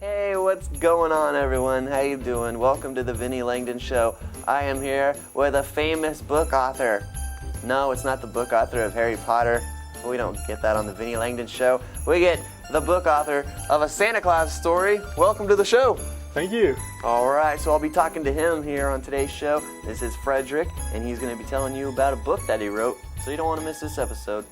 Hey, what's going on, everyone? How you doing? Welcome to the Vinnie Langdon Show. I am here with a famous book author. No, it's not the book author of Harry Potter. We don't get that on the Vinnie Langdon Show. We get the book author of a Santa Claus story. Welcome to the show. Thank you. All right, so I'll be talking to him here on today's show. This is Frederick, and he's going to be telling you about a book that he wrote, so you don't want to miss this episode.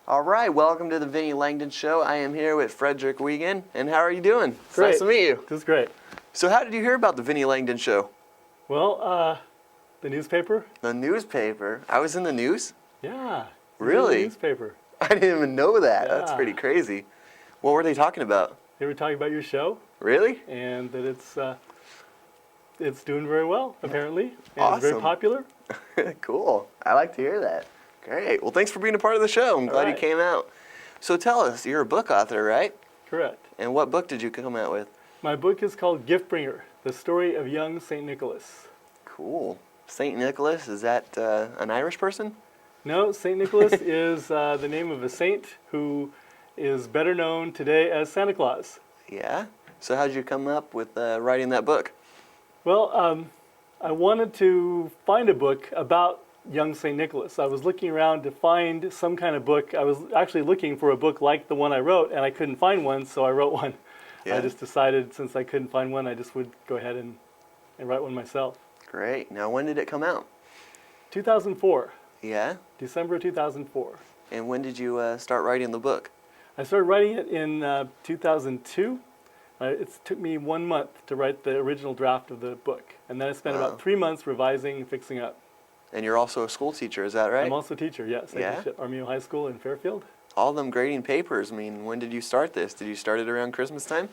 All right, welcome to the Vinnie Langdon Show. I am here with Frederick Weigand, and how are you doing? It's Great. nice to meet you. This is great. So how did you hear about the Vinnie Langdon Show? Well, the newspaper. The newspaper? I was in the news? Yeah. Really? The newspaper. I didn't even know that. Yeah. That's pretty crazy. What were they talking about? They were talking about your show. Really? And that it's doing very well, apparently. And Awesome. It's very popular. Cool. I like to hear that. Great. Well, thanks for being a part of the show. I'm glad you came out. So tell us, you're a book author, right? Correct. And what book did you come out with? My book is called GiftBringer, the story of young St. Nicholas. Cool. St. Nicholas, is that an Irish person? No, St. Nicholas is the name of a saint who is better known today as Santa Claus. Yeah? So how did you come up with writing that book? Well, I wanted to find a book about young St. Nicholas. I was looking around to find some kind of book. I was actually looking for a book like the one I wrote, and I couldn't find one, so I wrote one. Yeah. I just decided since I couldn't find one, I just would go ahead and write one myself. Great. Now, when did it come out? 2004. Yeah? December 2004. And when did you start writing the book? I started writing it in 2002. It took me 1 month to write the original draft of the book, and then I spent about 3 months revising and fixing up. And you're also a school teacher, is that right? I'm also a teacher, yes. I teach at Armeo High School in Fairfield. All them grading papers, I mean, when did you start this? Did you start it around Christmas time?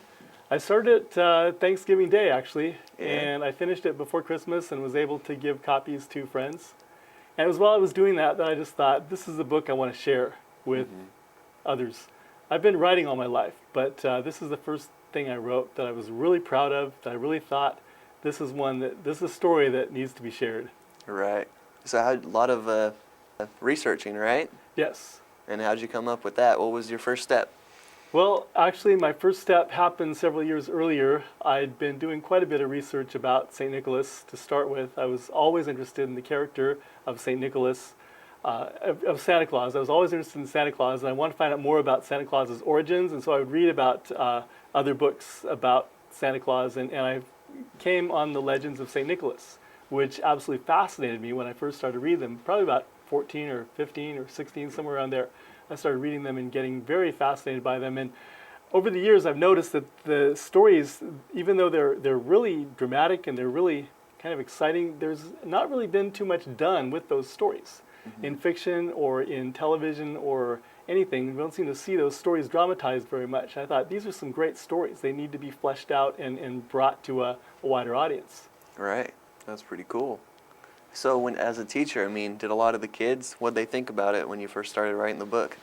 I started it Thanksgiving Day, actually, Yeah. and I finished it before Christmas and was able to give copies to friends. And it was while I was doing that I just thought, this is a book I want to share with others. I've been writing all my life, but this is the first thing I wrote that I was really proud of, that I really thought, this is a story that needs to be shared. Right. So I had a lot of researching, right? Yes. And how'd you come up with that? What was your first step? Well, actually, my first step happened several years earlier. I'd been doing quite a bit of research about St. Nicholas to start with. I was always interested in the character of St. Nicholas, of Santa Claus. I was always interested in Santa Claus, and I wanted to find out more about Santa Claus's origins, and so I would read about other books about Santa Claus, and I came on the legends of St. Nicholas, which absolutely fascinated me when I first started reading them, probably about 14 or 15 or 16, somewhere around there. I started reading them and getting very fascinated by them. And over the years, I've noticed that the stories, even though they're really dramatic and they're really kind of exciting, there's not really been too much done with those stories. In fiction or in television or anything, we don't seem to see those stories dramatized very much. I thought, these are some great stories. They need to be fleshed out and brought to a wider audience. Right. That's pretty cool. So as a teacher, I mean, did a lot of the kids, what'd they think about it when you first started writing the book?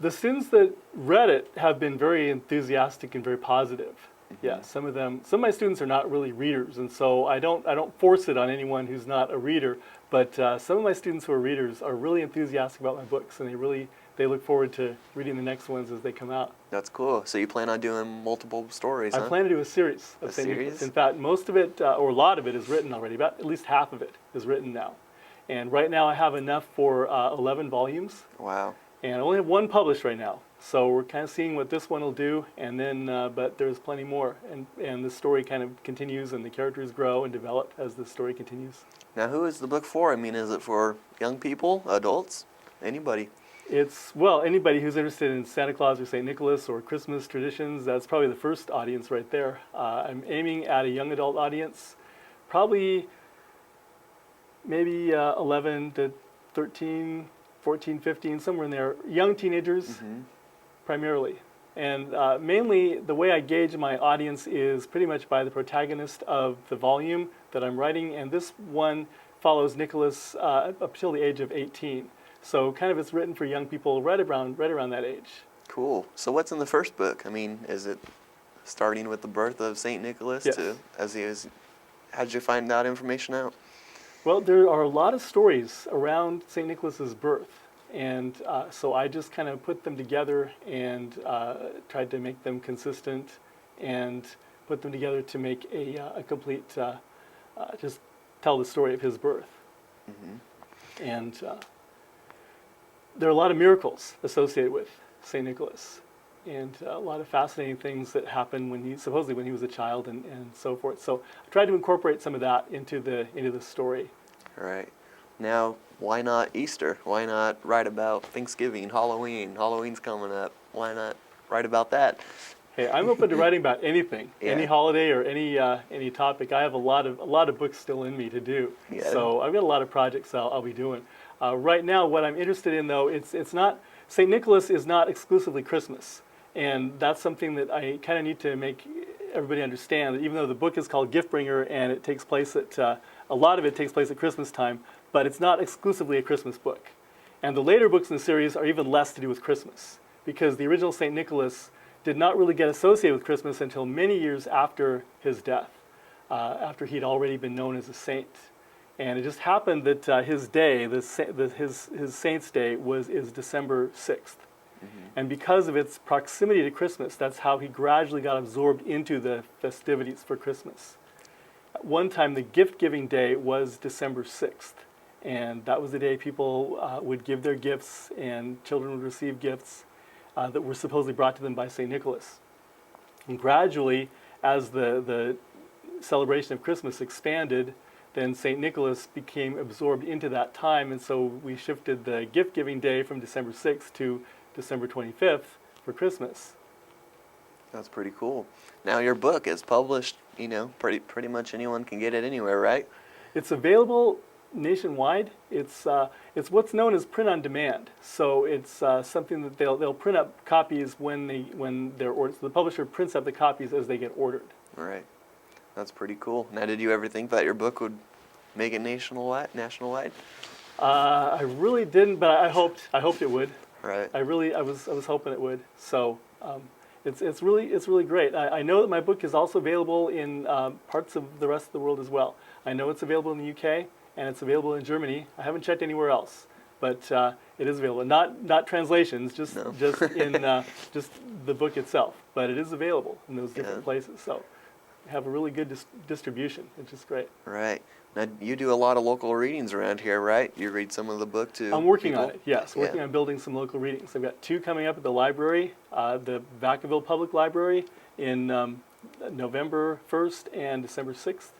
The students that read it have been very enthusiastic and very positive. Yeah, some of my students are not really readers, and so I don't force it on anyone who's not a reader, but some of my students who are readers are really enthusiastic about my books, and they look forward to reading the next ones as they come out. That's cool. So you plan on doing multiple stories, huh? I plan to do a series of St. Nicholas. In fact, most of it, or a lot of it, is written already. About at least half of it is written now. And right now I have enough for 11 volumes. Wow. And I only have one published right now. So we're kind of seeing what this one will do, and then, but there's plenty more. And the story kind of continues, and the characters grow and develop as the story continues. Now, who is the book for? I mean, is it for young people, adults, anybody? It's, well, anybody who's interested in Santa Claus or St. Nicholas or Christmas traditions, that's probably the first audience right there. I'm aiming at a young adult audience, probably maybe 11 to 13, 14, 15, somewhere in there. Young teenagers, primarily. And mainly the way I gauge my audience is pretty much by the protagonist of the volume that I'm writing, and this one follows Nicholas up till the age of 18. So kind of it's written for young people right around that age. Cool. So what's in the first book? I mean, is it starting with the birth of St. Nicholas Yes. to as he is? How did you find that information out? Well, there are a lot of stories around St. Nicholas's birth, and so I just kind of put them together and tried to make them consistent and put them together to make a complete, just tell the story of his birth. And there are a lot of miracles associated with St. Nicholas, and a lot of fascinating things that happened when supposedly when he was a child, and so forth. So I tried to incorporate some of that into the story. All right. Now, why not Easter? Why not write about Thanksgiving, Halloween? Halloween's coming up. Why not write about that? Hey, I'm open to writing about anything, any holiday or any topic. I have a lot of books still in me to do. Yeah. So I've got a lot of projects I'll be doing. Right now, what I'm interested in, though, it's not, St. Nicholas is not exclusively Christmas. And that's something that I kind of need to make everybody understand, that even though the book is called GiftBringer and it takes place at, a lot of it takes place at Christmas time, but it's not exclusively a Christmas book. And the later books in the series are even less to do with Christmas, because the original St. Nicholas did not really get associated with Christmas until many years after his death, after he'd already been known as a saint. And it just happened that his day, his saint's day, is December 6th. And because of its proximity to Christmas, that's how he gradually got absorbed into the festivities for Christmas. At one time, the gift-giving day was December 6th. And that was the day people would give their gifts, and children would receive gifts that were supposedly brought to them by St. Nicholas. And gradually, as the celebration of Christmas expanded, then St. Nicholas became absorbed into that time, and so we shifted the gift-giving day from December 6th to December 25th for Christmas. That's pretty cool. Now your book is published, you know, pretty much anyone can get it anywhere, right? It's available nationwide. It's what's known as print on demand. So it's something that they'll print up copies when they're ordered. So the publisher prints up the copies as they get ordered. Right. That's pretty cool. Now, did you ever think that your book would make it nationwide? I really didn't, but I hoped it would. Right. I was hoping it would. So it's really great. I know that my book is also available in parts of the rest of the world as well. I know it's available in the UK and it's available in Germany. I haven't checked anywhere else, but it is available. Not translations, just in just the book itself. But it is available in those different places. So have a really good distribution, which is great. Right. Now, you do a lot of local readings around here, right? You read some of the book too? I'm working on it, yes. Working on building some local readings. I've got 2 coming up at the library, the Vacaville Public Library in November 1st and December 6th.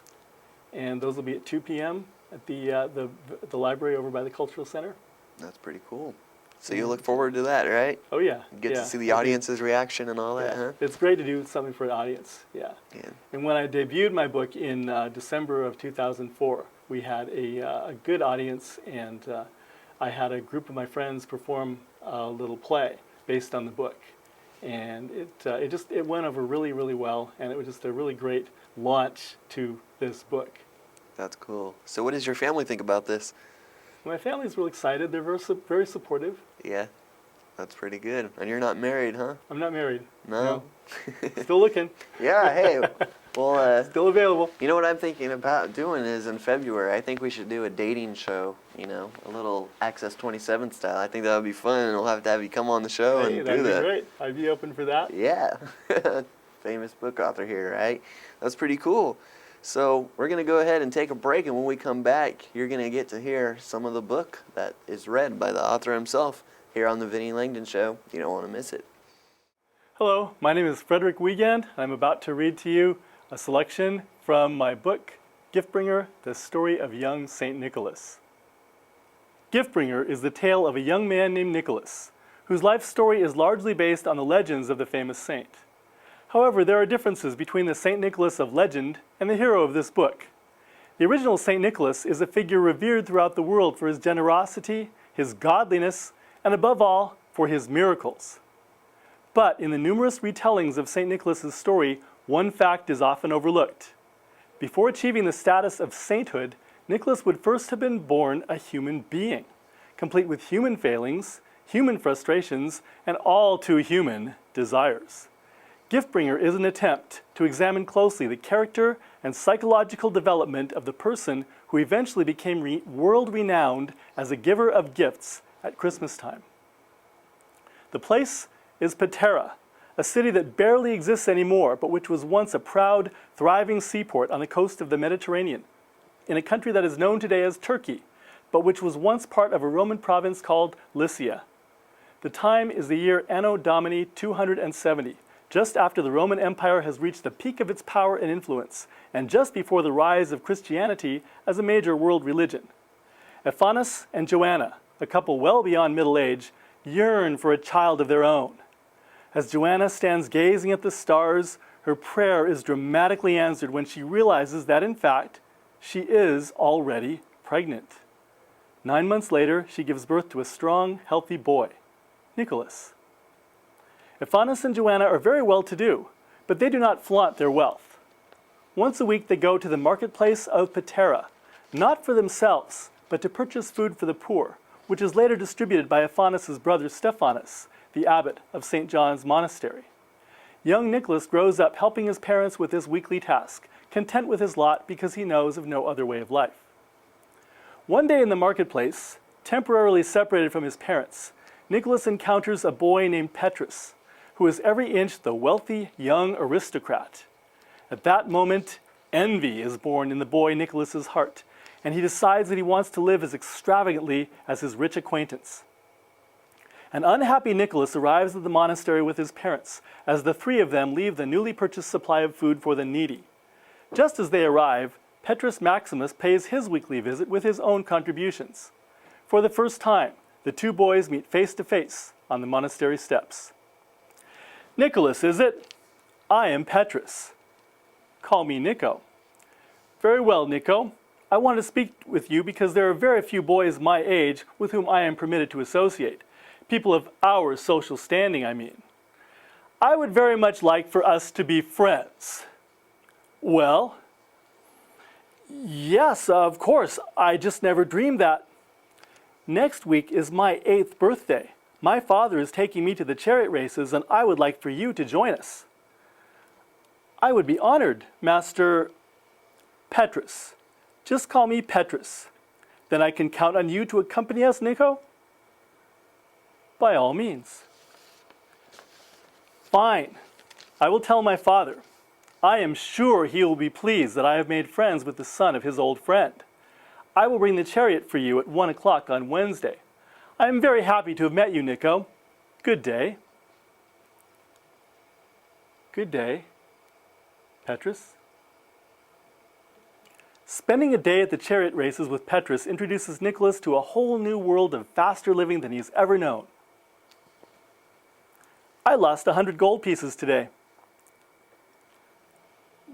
And those will be at 2 p.m. at the library over by the Cultural Center. That's pretty cool. So you look forward to that, right? Oh, yeah. You get to see the audience's reaction and all that, huh? It's great to do something for the audience, yeah. And when I debuted my book in December of 2004, we had a good audience, and I had a group of my friends perform a little play based on the book. And it went over really, really well, and it was just a really great launch to this book. That's cool. So what does your family think about this? My family's real excited. They're very supportive. Yeah, that's pretty good. And you're not married, huh? I'm not married. No? Still looking. Yeah, hey. Well, still available. You know what I'm thinking about doing is in February, I think we should do a dating show, you know, a little Access 27 style. I think that would be fun, and we'll have to have you come on the show and do that. That'd be great. I'd be open for that. Yeah. Famous book author here, right? That's pretty cool. So we're going to go ahead and take a break, and when we come back, you're going to get to hear some of the book that is read by the author himself here on the Vinnie Langdon Show. You don't want to miss it. Hello, my name is Frederick Weigand. I'm about to read to you a selection from my book, GiftBringer, The Story of Young St. Nicholas. GiftBringer is the tale of a young man named Nicholas, whose life story is largely based on the legends of the famous saint. However, there are differences between the St. Nicholas of legend and the hero of this book. The original St. Nicholas is a figure revered throughout the world for his generosity, his godliness, and above all, for his miracles. But in the numerous retellings of St. Nicholas's story, one fact is often overlooked. Before achieving the status of sainthood, Nicholas would first have been born a human being, complete with human failings, human frustrations, and all too human desires. GiftBringer is an attempt to examine closely the character and psychological development of the person who eventually became world-renowned as a giver of gifts at Christmas time. The place is Patara, a city that barely exists anymore, but which was once a proud, thriving seaport on the coast of the Mediterranean, in a country that is known today as Turkey, but which was once part of a Roman province called Lycia. The time is the year Anno Domini 270, just after the Roman Empire has reached the peak of its power and influence, and just before the rise of Christianity as a major world religion. Ephanes and Joanna, a couple well beyond middle age, yearn for a child of their own. As Joanna stands gazing at the stars, her prayer is dramatically answered when she realizes that, in fact, she is already pregnant. 9 months later, she gives birth to a strong, healthy boy, Nicholas. Ephanes and Joanna are very well-to-do, but they do not flaunt their wealth. Once a week, they go to the marketplace of Patera, not for themselves, but to purchase food for the poor, which is later distributed by Ephanes' brother Stephanas, the abbot of St. John's Monastery. Young Nicholas grows up helping his parents with this weekly task, content with his lot because he knows of no other way of life. One day in the marketplace, temporarily separated from his parents, Nicholas encounters a boy named Petrus, who is every inch the wealthy young aristocrat. At that moment, envy is born in the boy Nicholas's heart, and he decides that he wants to live as extravagantly as his rich acquaintance. An unhappy Nicholas arrives at the monastery with his parents, as the three of them leave the newly purchased supply of food for the needy. Just as they arrive, Petrus Maximus pays his weekly visit with his own contributions. For the first time, the two boys meet face to face on the monastery steps. "Nicholas, is it? I am Petrus. Call me Nico." "Very well, Nico. I want to speak with you because there are very few boys my age with whom I am permitted to associate. People of our social standing, I mean. I would very much like for us to be friends." "Well, yes, of course. I just never dreamed that. Next week is my 8th birthday. My father is taking me to the chariot races, and I would like for you to join us." "I would be honored, Master Petrus. Just call me Petrus. Then I can count on you to accompany us, Nico?" "By all means." "Fine. I will tell my father. I am sure he will be pleased that I have made friends with the son of his old friend. I will bring the chariot for you at 1 o'clock on Wednesday. I am very happy to have met you, Nico. Good day." "Good day, Petrus." Spending a day at the chariot races with Petrus introduces Nicholas to a whole new world of faster living than he's ever known. "I lost 100 gold pieces today."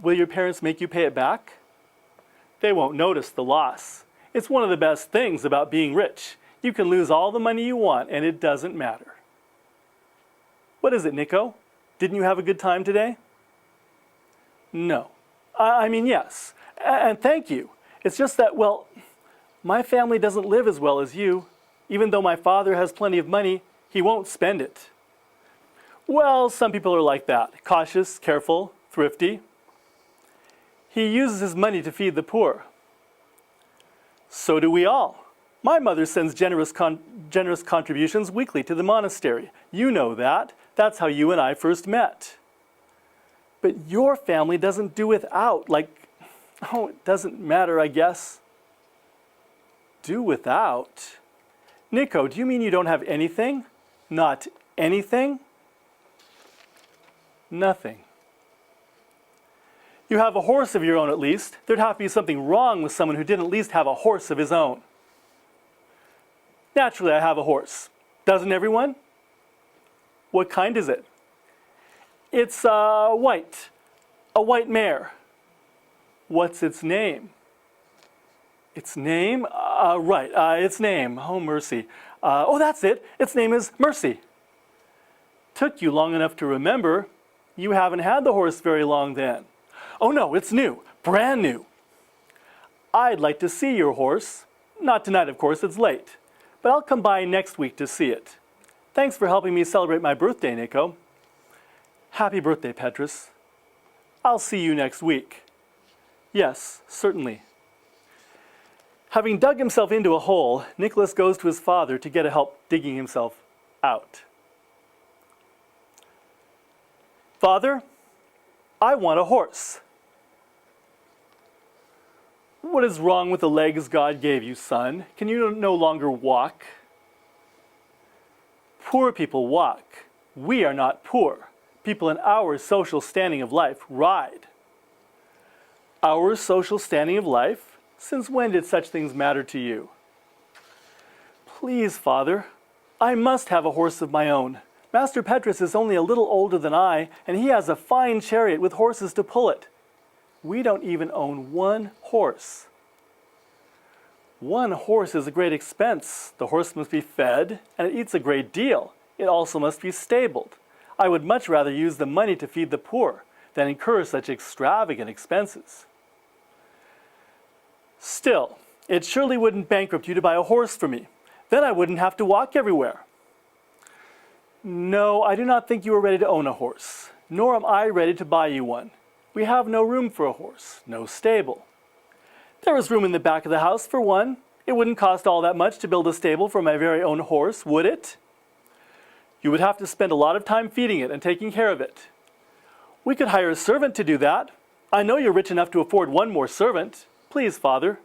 "Will your parents make you pay it back?" "They won't notice the loss. It's one of the best things about being rich. You can lose all the money you want and it doesn't matter." "What is it, Nico? Didn't you have a good time today?" "No. I mean, yes. And thank you. It's just that, well, my family doesn't live as well as you. Even though my father has plenty of money, he won't spend it." "Well, some people are like that. Cautious, careful, thrifty." "He uses his money to feed the poor." "So do we all. My mother sends generous contributions weekly to the monastery. You know that. That's how you and I first met." "But your family doesn't do without, like, oh, it doesn't matter, I guess." "Do without? Nico, do you mean you don't have anything? Not anything?" "Nothing." "You have a horse of your own at least. There'd have to be something wrong with someone who didn't at least have a horse of his own." "Naturally, I have a horse. Doesn't everyone?" "What kind is it?" "It's white. A white mare." "What's its name?" "Its name? Right, its name. Oh, mercy. Oh, that's it. Its name is Mercy." "Took you long enough to remember. You haven't had the horse very long then." "Oh no, it's new. Brand new." "I'd like to see your horse. Not tonight, of course, it's late. But I'll come by next week to see it. Thanks for helping me celebrate my birthday, Nico." "Happy birthday, Petrus. I'll see you next week." "Yes, certainly." Having dug himself into a hole, Nicholas goes to his father to get help digging himself out. Father, I want a horse." "What is wrong with the legs God gave you, son? Can you no longer walk?" "Poor people walk. We are not poor. People in our social standing of life ride." "Our social standing of life? Since when did such things matter to you?" "Please, Father, I must have a horse of my own. Master Petrus is only a little older than I, and he has a fine chariot with horses to pull it. We don't even own one horse." "One horse is a great expense. The horse must be fed, and it eats a great deal. It also must be stabled. I would much rather use the money to feed the poor than incur such extravagant expenses." "Still, it surely wouldn't bankrupt you to buy a horse for me. Then I wouldn't have to walk everywhere." "No, I do not think you are ready to own a horse, nor am I ready to buy you one. We have no room for a horse, no stable." "There is room in the back of the house for one. It wouldn't cost all that much to build a stable for my very own horse, would it?" "You would have to spend a lot of time feeding it and taking care of it." "We could hire a servant to do that. I know you're rich enough to afford one more servant. Please, Father."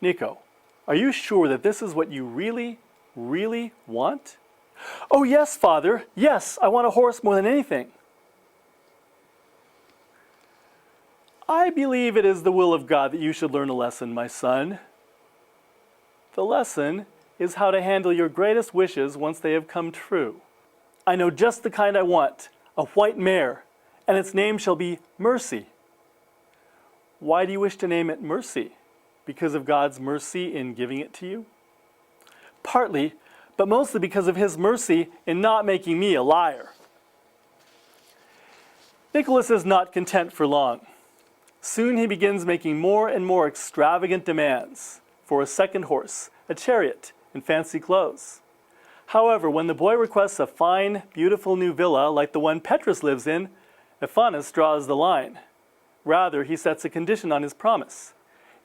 "Nico, are you sure that this is what you really, really want?" "Oh, yes, Father. Yes, I want a horse more than anything." "I believe it is the will of God that you should learn a lesson, my son. The lesson is how to handle your greatest wishes once they have come true. I know just the kind I want, a white mare, and its name shall be Mercy." "Why do you wish to name it Mercy? Because of God's mercy in giving it to you?" "Partly, but mostly because of his mercy in not making me a liar." Nicholas is not content for long. Soon he begins making more and more extravagant demands for a second horse, a chariot, and fancy clothes. However, when the boy requests a fine, beautiful new villa like the one Petrus lives in, Ephanis draws the line. Rather, he sets a condition on his promise.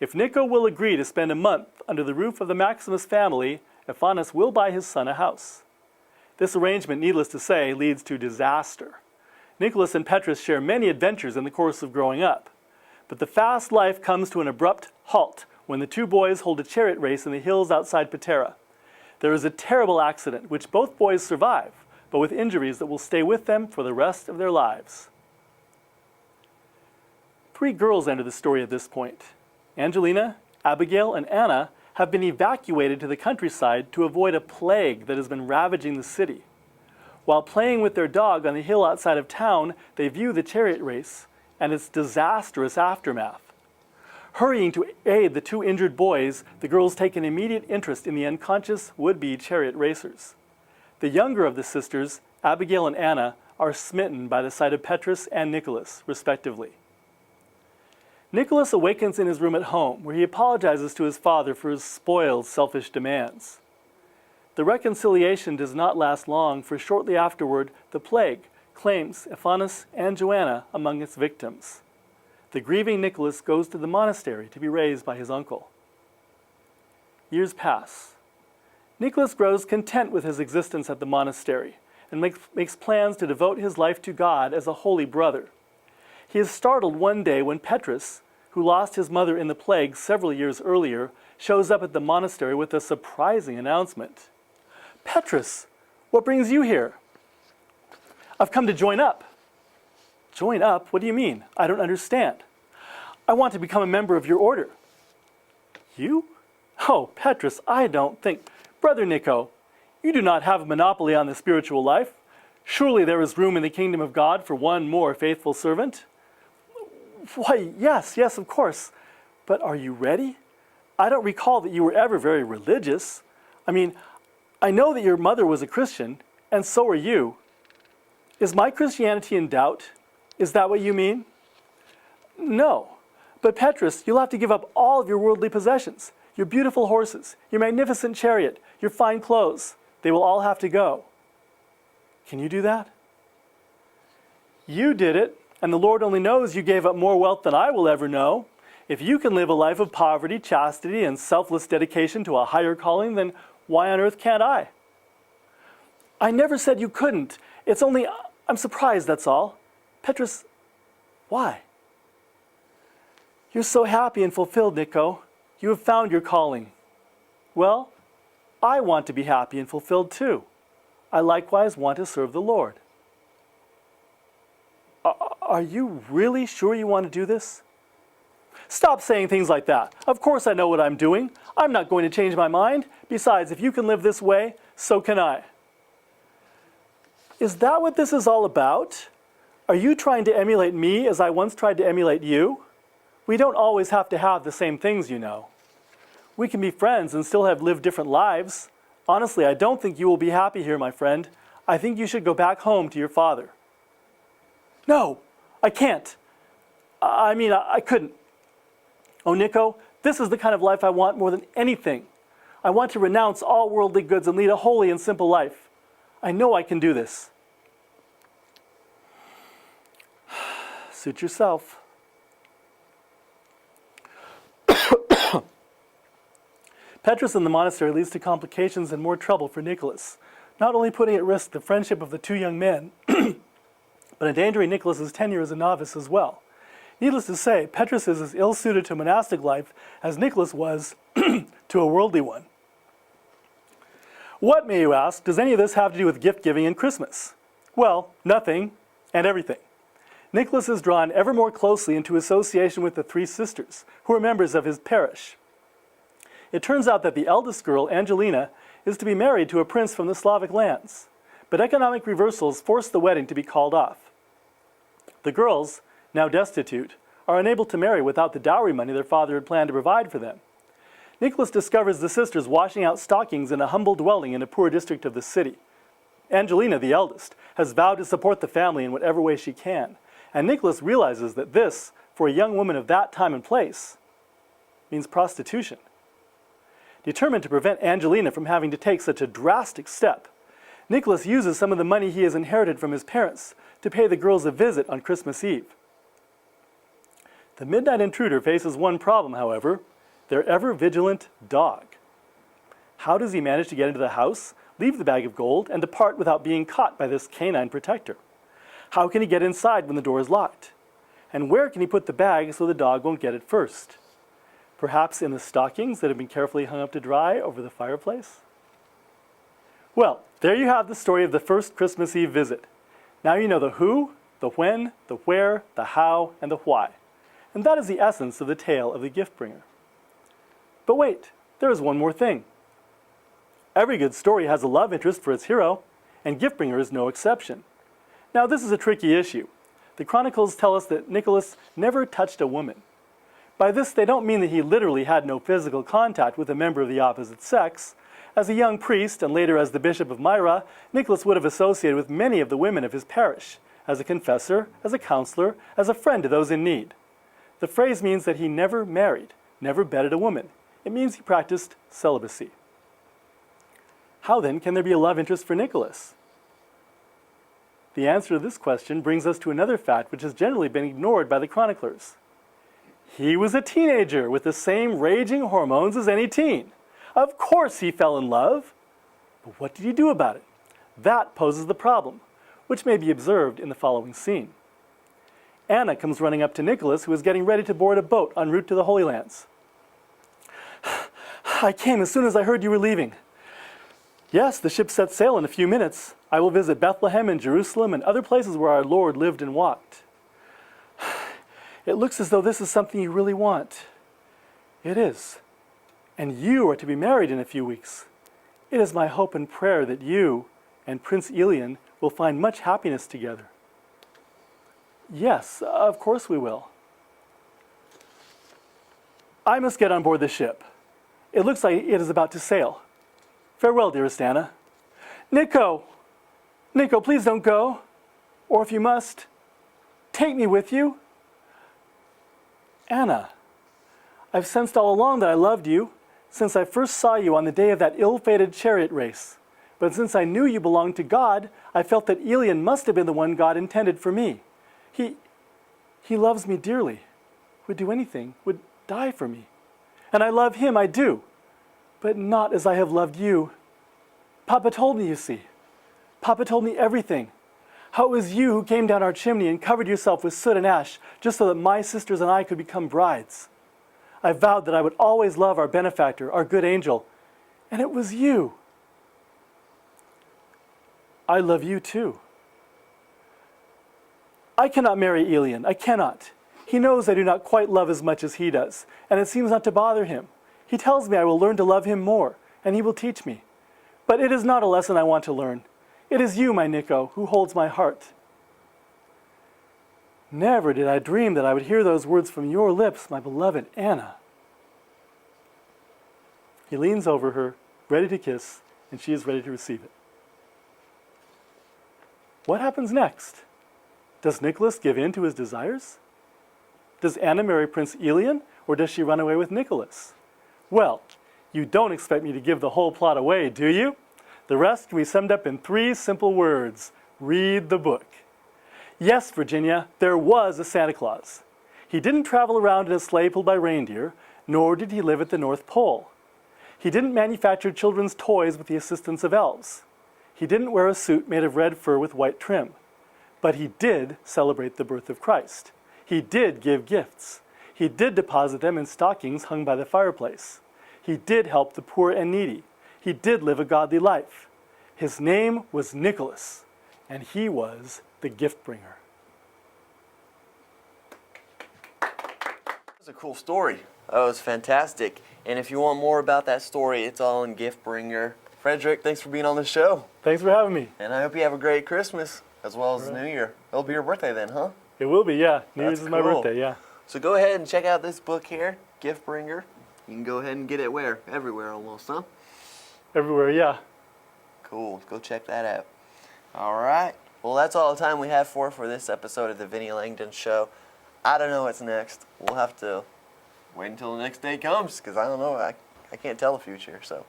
If Nico will agree to spend a month under the roof of the Maximus family, Ephanis will buy his son a house. This arrangement, needless to say, leads to disaster. Nicholas and Petrus share many adventures in the course of growing up. But the fast life comes to an abrupt halt when the two boys hold a chariot race in the hills outside Patera. There is a terrible accident, which both boys survive, but with injuries that will stay with them for the rest of their lives. 3 girls enter the story at this point. Angelina, Abigail, and Anna have been evacuated to the countryside to avoid a plague that has been ravaging the city. While playing with their dog on the hill outside of town, they view the chariot race and its disastrous aftermath. Hurrying to aid the 2 injured boys, the girls take an immediate interest in the unconscious would-be chariot racers. The younger of the sisters, Abigail and Anna, are smitten by the sight of Petrus and Nicholas, respectively. Nicholas awakens in his room at home, where he apologizes to his father for his spoiled, selfish demands. The reconciliation does not last long, for shortly afterward, the plague claims Ephanis and Joanna among its victims. The grieving Nicholas goes to the monastery to be raised by his uncle. Years pass. Nicholas grows content with his existence at the monastery and makes plans to devote his life to God as a holy brother. He is startled one day when Petrus, who lost his mother in the plague several years earlier, shows up at the monastery with a surprising announcement. "Petrus, what brings you here?" "I've come to join up." "Join up? What do you mean? I don't understand." "I want to become a member of your order." "You? Oh, Petrus, I don't think... Brother Nico, you do not have a monopoly on the spiritual life. Surely there is room in the kingdom of God for one more faithful servant." "Why, yes, of course. But are you ready? I don't recall that you were ever very religious. I mean, I know that your mother was a Christian, and so are you. Is my Christianity in doubt? Is that what you mean?" "No. But Petrus, you'll have to give up all of your worldly possessions, your beautiful horses, your magnificent chariot, your fine clothes. They will all have to go." "Can you do that?" "You did it, and the Lord only knows you gave up more wealth than I will ever know. If you can live a life of poverty, chastity, and selfless dedication to a higher calling, then why on earth can't I?" "I never said you couldn't. It's only I'm surprised, that's all. Petrus, why? You're so happy and fulfilled, Nico. You have found your calling. Well, I want to be happy and fulfilled too. I likewise want to serve the Lord. Are you really sure you want to do this? Stop saying things like that. Of course I know what I'm doing. I'm not going to change my mind. Besides, if you can live this way, so can I. Is that what this is all about? Are you trying to emulate me as I once tried to emulate you? We don't always have to have the same things, you know. We can be friends and still have lived different lives. Honestly, I don't think you will be happy here, my friend. I think you should go back home to your father. No, I can't. I couldn't. Oh, Nico, this is the kind of life I want more than anything. I want to renounce all worldly goods and lead a holy and simple life. I know I can do this. Suit yourself. Petrus in the monastery leads to complications and more trouble for Nicholas, not only putting at risk the friendship of the two young men, but endangering Nicholas's tenure as a novice as well. Needless to say, Petrus is as ill-suited to monastic life as Nicholas was to a worldly one. What, may you ask, does any of this have to do with gift-giving and Christmas? Well, nothing and everything. Nicholas is drawn ever more closely into association with the three sisters, who are members of his parish. It turns out that the eldest girl, Angelina, is to be married to a prince from the Slavic lands, but economic reversals force the wedding to be called off. The girls, now destitute, are unable to marry without the dowry money their father had planned to provide for them. Nicholas discovers the sisters washing out stockings in a humble dwelling in a poor district of the city. Angelina, the eldest, has vowed to support the family in whatever way she can, and Nicholas realizes that this, for a young woman of that time and place, means prostitution. Determined to prevent Angelina from having to take such a drastic step, Nicholas uses some of the money he has inherited from his parents to pay the girls a visit on Christmas Eve. The midnight intruder faces one problem, however, their ever-vigilant dog. How does he manage to get into the house, leave the bag of gold, and depart without being caught by this canine protector? How can he get inside when the door is locked? And where can he put the bag so the dog won't get it first? Perhaps in the stockings that have been carefully hung up to dry over the fireplace? Well, there you have the story of the first Christmas Eve visit. Now you know the who, the when, the where, the how, and the why. And that is the essence of the tale of the gift-bringer. But wait, there is one more thing. Every good story has a love interest for its hero, and gift-bringer is no exception. Now this is a tricky issue. The chronicles tell us that Nicholas never touched a woman. By this, they don't mean that he literally had no physical contact with a member of the opposite sex. As a young priest, and later as the Bishop of Myra, Nicholas would have associated with many of the women of his parish, as a confessor, as a counselor, as a friend to those in need. The phrase means that he never married, never bedded a woman. It means he practiced celibacy. How then can there be a love interest for Nicholas? The answer to this question brings us to another fact which has generally been ignored by the chroniclers. He was a teenager with the same raging hormones as any teen. Of course he fell in love. But what did he do about it? That poses the problem, which may be observed in the following scene. Anna comes running up to Nicholas, who is getting ready to board a boat en route to the Holy Lands. I came as soon as I heard you were leaving. Yes, the ship sets sail in a few minutes. I will visit Bethlehem and Jerusalem and other places where our Lord lived and walked. It looks as though this is something you really want. It is. And you are to be married in a few weeks. It is my hope and prayer that you and Prince Ilian will find much happiness together. Yes, of course we will. I must get on board the ship. It looks like it is about to sail. Farewell, dearest Anna. Nico, please don't go. Or if you must, take me with you. Anna, I've sensed all along that I loved you, since I first saw you on the day of that ill-fated chariot race. But since I knew you belonged to God, I felt that Ilian must have been the one God intended for me. He loves me dearly, would do anything, would die for me. And I love him, I do, but not as I have loved you. Papa told me, you see. Papa told me everything. How it was you who came down our chimney and covered yourself with soot and ash just so that my sisters and I could become brides. I vowed that I would always love our benefactor, our good angel, and it was you. I love you too. I cannot marry Elian, I cannot. He knows I do not quite love as much as he does, and it seems not to bother him. He tells me I will learn to love him more, and he will teach me. But it is not a lesson I want to learn. It is you, my Nico, who holds my heart. Never did I dream that I would hear those words from your lips, my beloved Anna. He leans over her, ready to kiss, and she is ready to receive it. What happens next? Does Nicholas give in to his desires? Does Anna marry Prince Elian, or does she run away with Nicholas? Well, you don't expect me to give the whole plot away, do you? The rest can be summed up in 3 simple words. Read the book. Yes, Virginia, there was a Santa Claus. He didn't travel around in a sleigh pulled by reindeer, nor did he live at the North Pole. He didn't manufacture children's toys with the assistance of elves. He didn't wear a suit made of red fur with white trim. But he did celebrate the birth of Christ. He did give gifts. He did deposit them in stockings hung by the fireplace. He did help the poor and needy. He did live a godly life. His name was Nicholas, and he was the gift bringer. That was a cool story. That was fantastic. And if you want more about that story, it's all in GiftBringer. Frederick, thanks for being on the show. Thanks for having me. And I hope you have a great Christmas as well as New Year. It'll be your birthday then, huh? It will be, yeah. New Year's is my birthday, yeah. So go ahead and check out this book here, GiftBringer. You can go ahead and get it where? Everywhere almost, huh? Everywhere, yeah. Cool. Go check that out. All right. Well, that's all the time we have for this episode of the Vinnie Langdon Show. I don't know what's next. We'll have to wait until the next day comes because I don't know. I can't tell the future. So,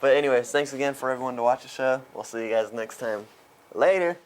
but anyways, thanks again for everyone to watch the show. We'll see you guys next time. Later.